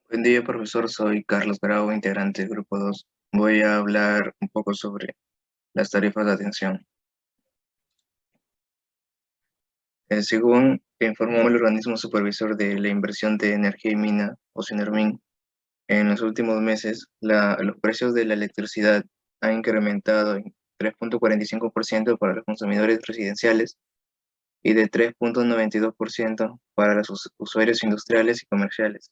Buen día, profesor. Soy Carlos Bravo, integrante del Grupo 2. Voy a hablar un poco sobre las tarifas de atención. Según informó el organismo supervisor de la inversión de energía y mina, o SINERMIN, en los últimos meses los precios de la electricidad han incrementado en 3,45% para los consumidores residenciales y de 3,92% para los usuarios industriales y comerciales.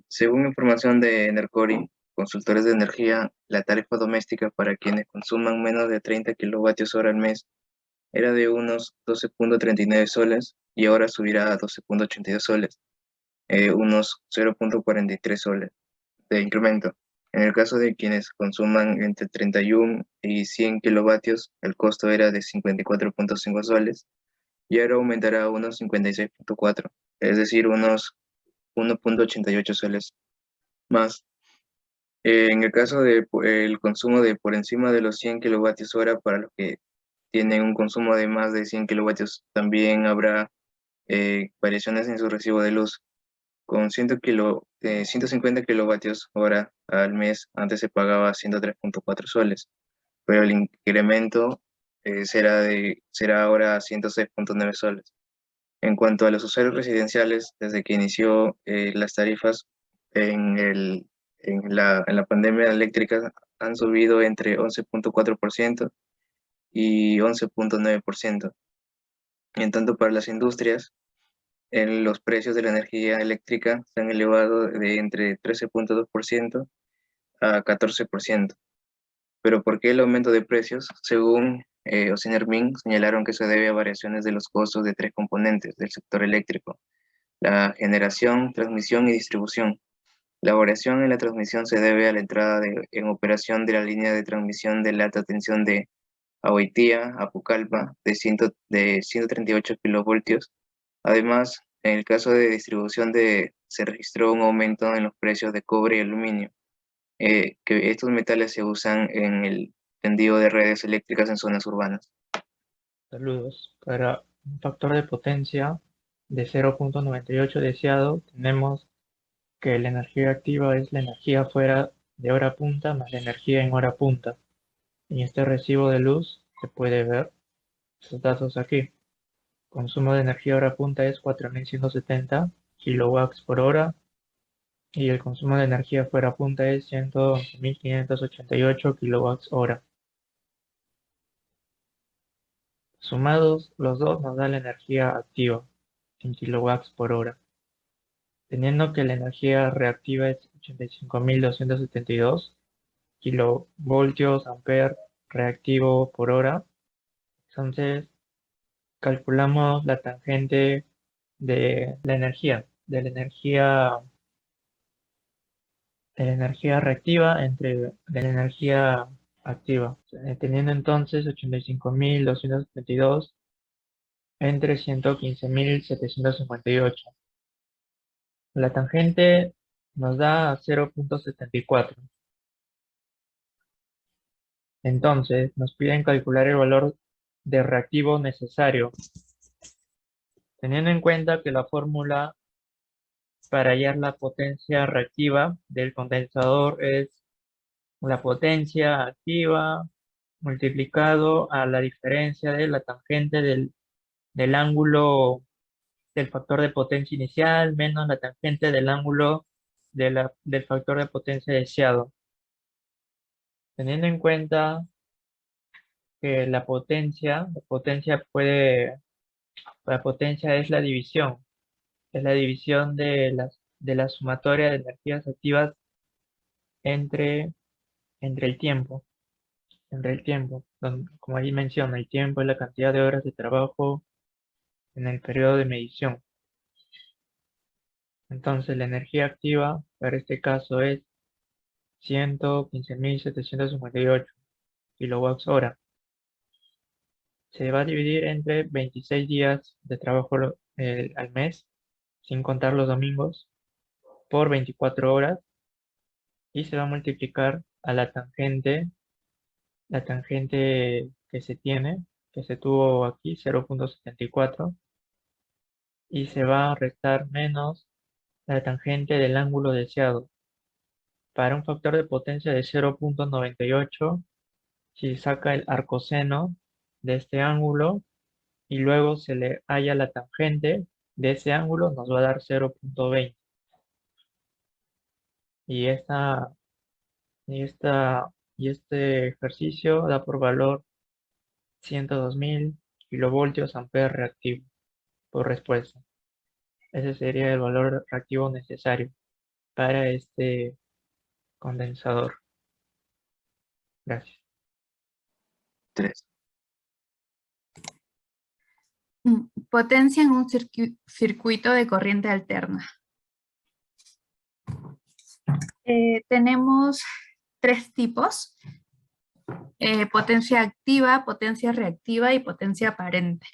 Según información de Enercori, consultores de energía, la tarifa doméstica para quienes consuman menos de 30 kilovatios hora al mes era de unos 12,39 soles y ahora subirá a 12,82 soles, unos 0,43 soles de incremento. En el caso de quienes consuman entre 31 y 100 kilovatios, el costo era de 54,5 soles y ahora aumentará a unos 56,4, es decir, unos 1,88 soles más. En el caso del consumo de por encima de los 100 kilovatios hora, para los que tienen un consumo de más de 100 kilovatios, también habrá variaciones en su recibo de luz. Con 150 kilovatios hora al mes, antes se pagaba 103,4 soles, pero el incremento será ahora 106,9 soles. En cuanto a los usuarios residenciales, desde que inició las tarifas en en la pandemia eléctrica han subido entre 11,4% y 11,9%. En tanto, para las industrias, los precios de la energía eléctrica se han elevado de entre 13,2% a 14%. ¿Pero por qué el aumento de precios? Según Ocinermin, señalaron que se debe a variaciones de los costos de tres componentes del sector eléctrico: la generación, transmisión y distribución. La variación en la transmisión se debe a la entrada en operación de la línea de transmisión de alta tensión de Ahuaytía a Pucallpa de 138 kilovoltios. Además, en el caso de distribución se registró un aumento en los precios de cobre y aluminio, que estos metales se usan en el tendido de redes eléctricas en zonas urbanas. Saludos. Para un factor de potencia de 0,98 deseado, tenemos que la energía activa es la energía fuera de hora punta más la energía en hora punta. En este recibo de luz se puede ver los datos aquí. Consumo de energía hora punta es 4170 kilowatts por hora y el consumo de energía fuera punta es 111.588 kilowatts hora. Sumados los dos nos da la energía activa en kilowatts por hora. Teniendo que la energía reactiva es 85.272 kilovoltios ampere reactivo por hora, entonces calculamos la tangente de la energía, de la energía reactiva entre de la energía activa, teniendo entonces 85.272 entre 115.758. La tangente nos da 0,74. Entonces, nos piden calcular el valor de reactivo necesario, teniendo en cuenta que la fórmula para hallar la potencia reactiva del condensador es la potencia activa multiplicado a la diferencia de la tangente del ángulo del factor de potencia inicial menos la tangente del ángulo del factor de potencia deseado. Teniendo en cuenta que la potencia es la división de la sumatoria de energías activas entre, entre el tiempo, como ahí menciona, el tiempo es la cantidad de horas de trabajo en el periodo de medición. Entonces la energía activa para este caso es 115.758 kilowatts hora. Se va a dividir entre 26 días de trabajo al mes, sin contar los domingos, por 24 horas y se va a multiplicar a la tangente que se tuvo aquí, 0,74, y se va a restar menos la tangente del ángulo deseado. Para un factor de potencia de 0,98, si saca el arcoseno de este ángulo y luego se le halla la tangente de ese ángulo, nos va a dar 0,20. Y y esta, y este ejercicio da por valor 102.000 kilovoltios ampere reactivo por respuesta. Ese sería el valor reactivo necesario para este condensador. Gracias. 3. Potencia en un circuito de corriente alterna. Tenemos tres tipos: potencia activa, potencia reactiva y potencia aparente.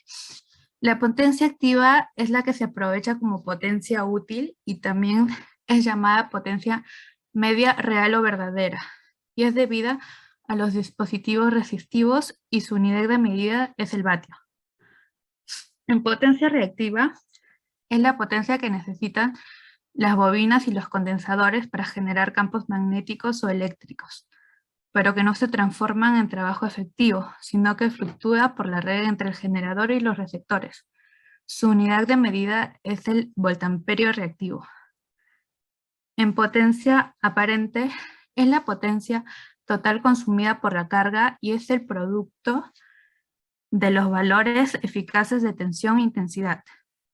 La potencia activa es la que se aprovecha como potencia útil y también es llamada potencia media real o verdadera, y es debida a los dispositivos resistivos y su unidad de medida es el vatio. En potencia reactiva es la potencia que necesitan las bobinas y los condensadores para generar campos magnéticos o eléctricos, pero que no se transforman en trabajo efectivo, sino que fluctúa por la red entre el generador y los receptores. Su unidad de medida es el voltamperio reactivo. En potencia aparente es la potencia total consumida por la carga y es el producto de los valores eficaces de tensión e intensidad.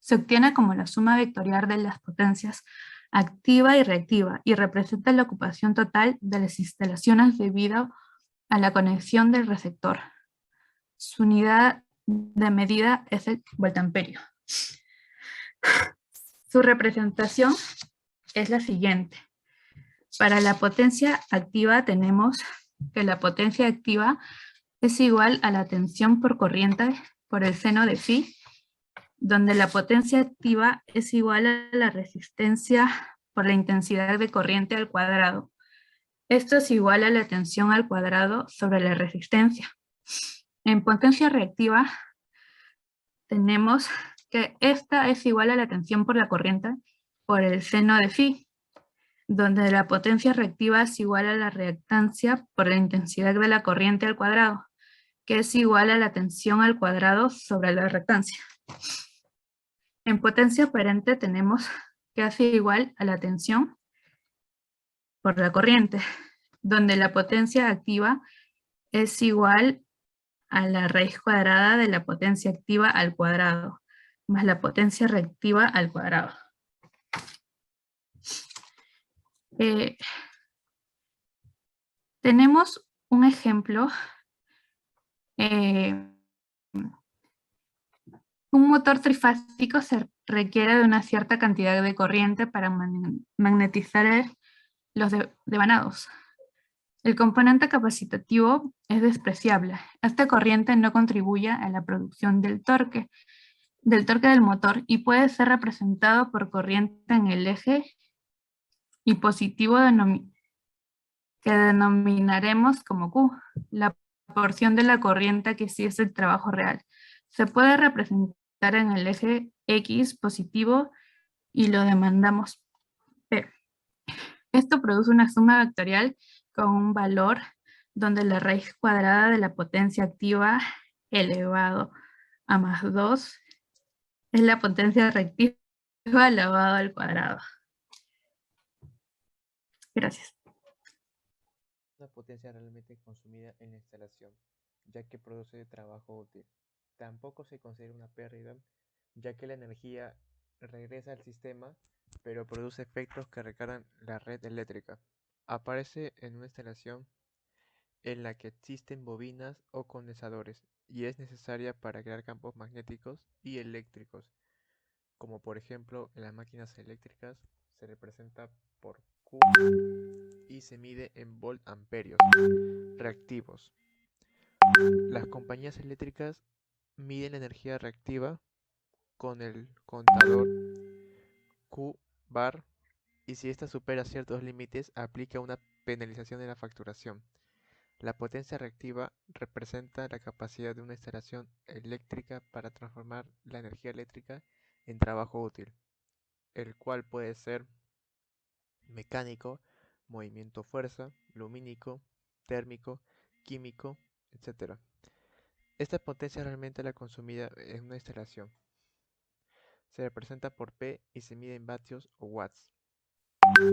Se obtiene como la suma vectorial de las potencias activa y reactiva y representa la ocupación total de las instalaciones debido a la conexión del receptor. Su unidad de medida es el voltamperio. Su representación es la siguiente. Para la potencia activa tenemos que la potencia activa es igual a la tensión por corriente por el seno de phi, donde la potencia activa es igual a la resistencia por la intensidad de corriente al cuadrado. Esto es igual a la tensión al cuadrado sobre la resistencia. En potencia reactiva tenemos que esta es igual a la tensión por la corriente por el seno de phi, donde la potencia reactiva es igual a la reactancia por la intensidad de la corriente al cuadrado, que es igual a la tensión al cuadrado sobre la reactancia. En potencia aparente tenemos que hace igual a la tensión por la corriente, donde la potencia activa es igual a la raíz cuadrada de la potencia activa al cuadrado, más la potencia reactiva al cuadrado. Tenemos un ejemplo. Un motor trifásico se requiere de una cierta cantidad de corriente para magnetizar los devanados. El componente capacitativo es despreciable. Esta corriente no contribuye a la producción del torque del motor y puede ser representado por corriente en el eje y positivo que denominaremos como Q, la porción de la corriente que sí es el trabajo real. Se puede representar en el eje X positivo y lo demandamos P. Esto produce una suma vectorial con un valor donde la raíz cuadrada de la potencia activa elevado a más 2 es la potencia reactiva elevado al cuadrado. Gracias. Una potencia realmente consumida en la instalación, ya que produce trabajo útil. Tampoco se considera una pérdida, ya que la energía regresa al sistema, pero produce efectos que recargan la red eléctrica. Aparece en una instalación en la que existen bobinas o condensadores y es necesaria para crear campos magnéticos y eléctricos, como por ejemplo en las máquinas eléctricas se representa por Q y se mide en volt-amperios reactivos. Las compañías eléctricas miden la energía reactiva con el contador Q bar y si ésta supera ciertos límites aplica una penalización en la facturación. La potencia reactiva representa la capacidad de una instalación eléctrica para transformar la energía eléctrica en trabajo útil. el cual puede ser mecánico, movimiento fuerza, lumínico, térmico, químico, etc. Esta potencia es realmente la consumida en una instalación. Se representa por P y se mide en vatios o watts,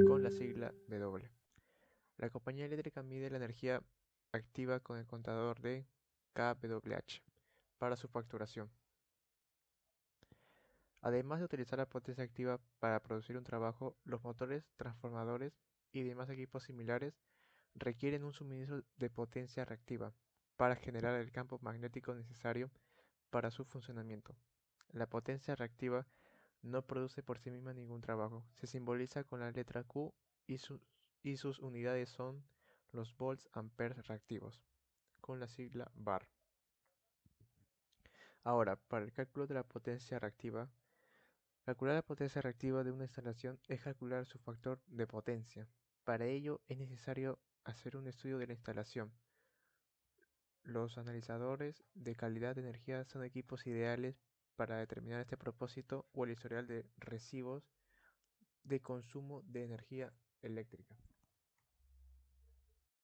con la sigla W. La compañía eléctrica mide la energía activa con el contador de kWh para su facturación. Además de utilizar la potencia activa para producir un trabajo, los motores, transformadores y demás equipos similares requieren un suministro de potencia reactiva para generar el campo magnético necesario para su funcionamiento. La potencia reactiva no produce por sí misma ningún trabajo. Se simboliza con la letra Q y sus unidades son los volts amperes reactivos, con la sigla VAR. Ahora, para el cálculo de la potencia reactiva, calcular la potencia reactiva de una instalación es calcular su factor de potencia. Para ello es necesario hacer un estudio de la instalación. Los analizadores de calidad de energía son equipos ideales para determinar este propósito o el historial de recibos de consumo de energía eléctrica.